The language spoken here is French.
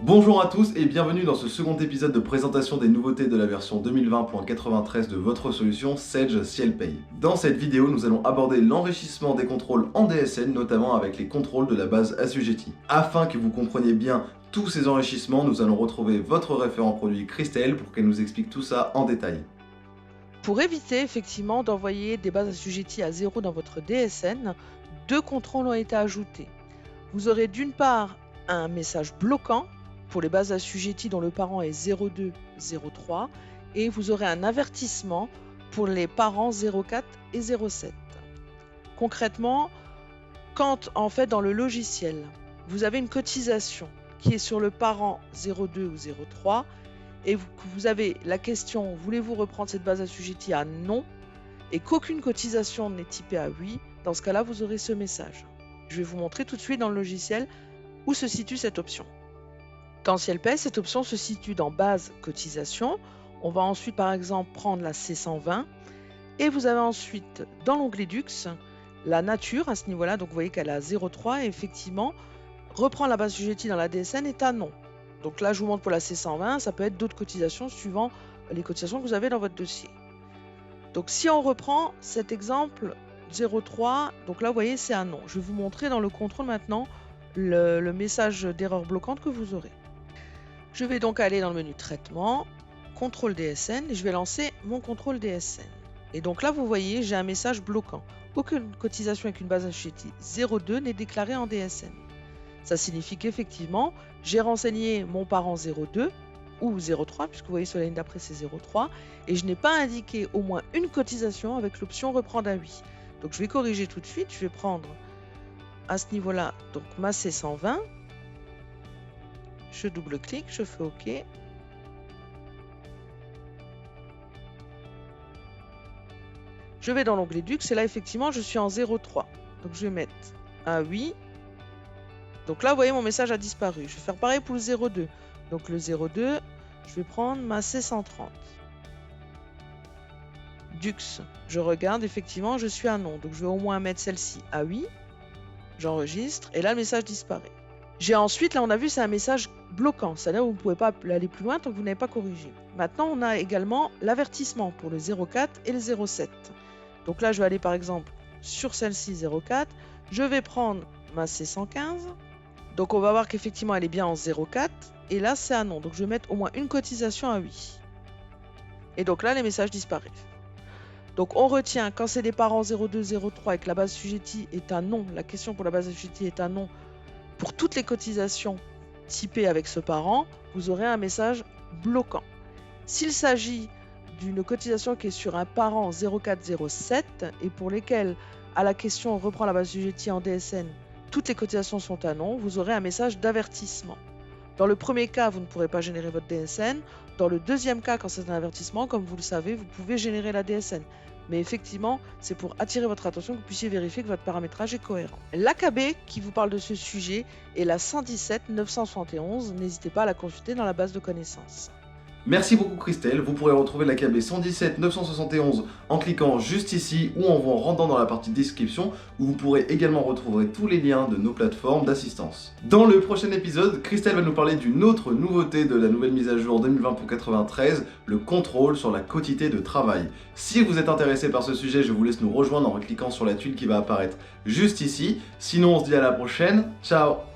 Bonjour à tous et bienvenue dans ce second épisode de présentation des nouveautés de la version 2020.93 de votre solution Sage CLPay. Dans cette vidéo, nous allons aborder l'enrichissement des contrôles en DSN, notamment avec les contrôles de la base assujettie. Afin que vous compreniez bien tous ces enrichissements, nous allons retrouver votre référent produit Christelle pour qu'elle nous explique tout ça en détail. Pour éviter effectivement d'envoyer des bases assujetties à 0 dans votre DSN, deux contrôles ont été ajoutés. Vous aurez d'une part un message bloquant pour les bases assujetties dont le parent est 02, 03 et vous aurez un avertissement pour les parents 04 et 07. Concrètement, quand en fait dans le logiciel, vous avez une cotisation qui est sur le parent 02 ou 03 et vous avez la question voulez-vous reprendre cette base assujettie à non et qu'aucune cotisation n'est typée à oui, dans ce cas-là vous aurez ce message. Je vais vous montrer tout de suite dans le logiciel où se situe cette option. Dans CLPay, cette option se situe dans base cotisation. On va ensuite par exemple prendre la C120 et vous avez ensuite dans l'onglet Dux la nature à ce niveau-là, donc vous voyez qu'elle est à 0,3 et effectivement reprendre la base assujettie dans la DSN est à non. Donc là je vous montre pour la C120, ça peut être d'autres cotisations suivant les cotisations que vous avez dans votre dossier. Donc si on reprend cet exemple 0,3, donc là vous voyez c'est un non. Je vais vous montrer dans le contrôle maintenant le message d'erreur bloquante que vous aurez. Je vais donc aller dans le menu traitement, contrôle DSN et je vais lancer mon contrôle DSN. Et donc là vous voyez j'ai un message bloquant. Aucune cotisation avec une base assujettie 0,2 n'est déclarée en DSN. Ça signifie qu'effectivement j'ai renseigné mon parent 0,2 ou 0,3 puisque vous voyez sur la ligne d'après c'est 0,3 et je n'ai pas indiqué au moins une cotisation avec l'option reprendre à oui. Donc je vais corriger tout de suite, je vais prendre à ce niveau-là donc ma C120. Je double-clique, je fais OK. Je vais dans l'onglet Dux et là effectivement je suis en 0,3. Donc je vais mettre un oui. Donc là vous voyez mon message a disparu. Je vais faire pareil pour le 0,2. Donc le 0,2, je vais prendre ma C130. Dux, je regarde effectivement je suis à non. Donc je vais au moins mettre celle-ci à oui. J'enregistre et là le message disparaît. J'ai ensuite, là on a vu c'est un message bloquant, c'est-à-dire que vous ne pouvez pas aller plus loin tant que vous n'avez pas corrigé. Maintenant on a également l'avertissement pour le 04 et le 07. Donc là je vais aller par exemple sur celle-ci 04, je vais prendre ma C115. Donc on va voir qu'effectivement elle est bien en 04 et là c'est un non, donc je vais mettre au moins une cotisation à oui. Et donc là les messages disparaissent. Donc on retient quand c'est des parents 02, 03 et que la base assujettie est un non, la question pour la base assujettie est un non, pour toutes les cotisations typées avec ce parent, vous aurez un message bloquant. S'il s'agit d'une cotisation qui est sur un parent 0407 et pour lesquelles à la question reprend la base assujettie en DSN, toutes les cotisations sont à non, vous aurez un message d'avertissement. Dans le premier cas, vous ne pourrez pas générer votre DSN. Dans le deuxième cas, quand c'est un avertissement, comme vous le savez, vous pouvez générer la DSN. Mais effectivement, c'est pour attirer votre attention que vous puissiez vérifier que votre paramétrage est cohérent. L'AKB qui vous parle de ce sujet est la 117 971. N'hésitez pas à la consulter dans la base de connaissances. Merci beaucoup Christelle, vous pourrez retrouver la KB 117 971 en cliquant juste ici ou en vous rendant dans la partie description où vous pourrez également retrouver tous les liens de nos plateformes d'assistance. Dans le prochain épisode, Christelle va nous parler d'une autre nouveauté de la nouvelle mise à jour 2020.93, le contrôle sur la quotité de travail. Si vous êtes intéressé par ce sujet, je vous laisse nous rejoindre en cliquant sur la tuile qui va apparaître juste ici. Sinon on se dit à la prochaine, ciao!